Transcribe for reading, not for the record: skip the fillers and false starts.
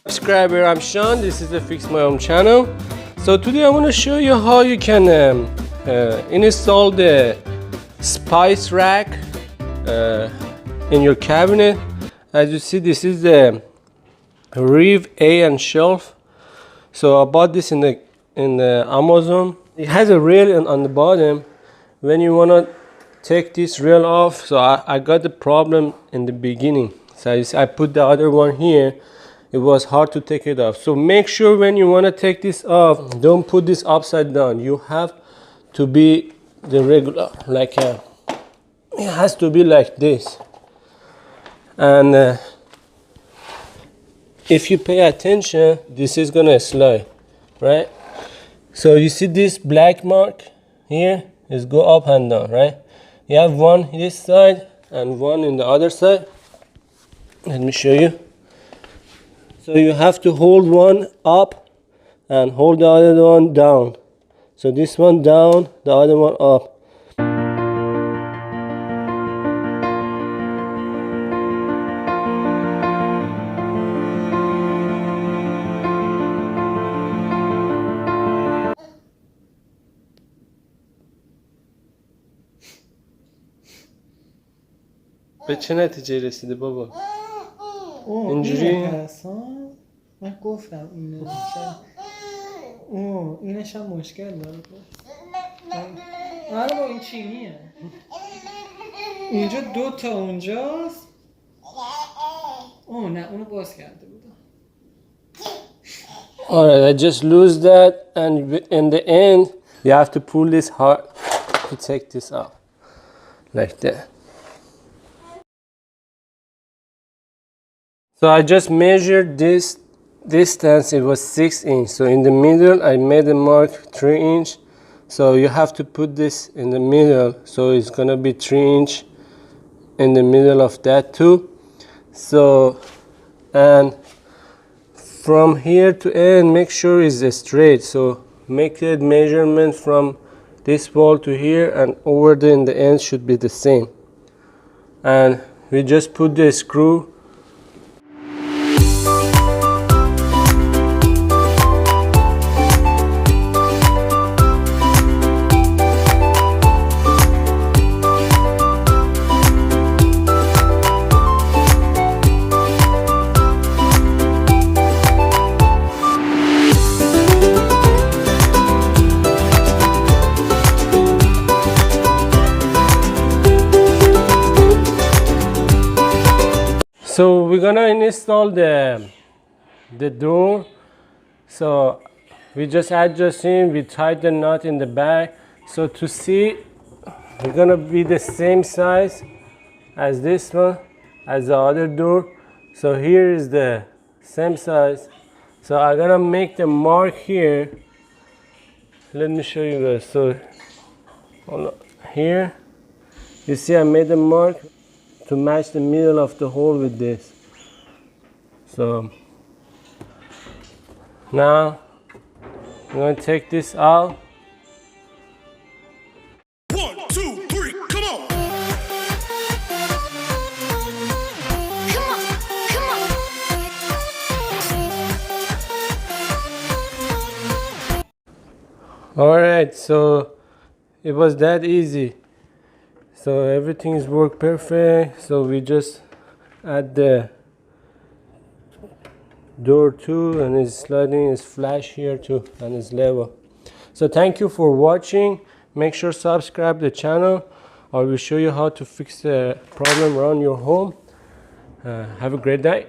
Subscriber, I'm Sean. This is the Fix My Home channel. So today I want to show you how you can install the spice rack in your cabinet. As you see, this is the REV-A-SHELF. So I bought this in the Amazon. It has a rail on the bottom. When you want to take this rail off, so I got the problem in the beginning. So I put the other one here. It was hard to take it off. So make sure when you want to take this off, don't put this upside down. You have to be the regular, like it has to be like this. And if you pay attention, this is gonna slide, right? So you see this black mark here is go up and down, right? You have one this side and one in the other side. Let me show you. So you have to hold one up and hold the other one down. So this one down, the other one up. به چه نتیجه رسیده بابا؟ اینجوری من گفتم اینش هم مشکل داره. آره با این چینیه. اینجا دو تا اونجاست. نه اونو باز کرده بودم. Alright, I just lose that, and in the end you have to pull this hard to take this out, like that. So I just measured this distance. It was 6 inches. So in the middle I made a mark 3 inches. So you have to put this in the middle. So it's gonna be 3 inches in the middle of that too. So, and from here to end, make sure it's straight. So make a measurement from this wall to here, and over there in the end should be the same. And we just put the screw. So we're gonna install the door. So we just adjust in, we tied the nut in the back. So to see, we're gonna be the same size as this one, as the other door. So here is the same size. So I'm gonna make the mark here. Let me show you guys. So here, you see I made a mark to match the middle of the hole with this. So now I'm going to take this out. 1, 2, 3, come on! Alright, so it was that easy. So everything is worked perfect. So we just add the door too, and it's sliding, it's flash here too, and it's level. So thank you for watching. Make sure subscribe the channel. I will show you how to fix the problem around your home. Have a great night.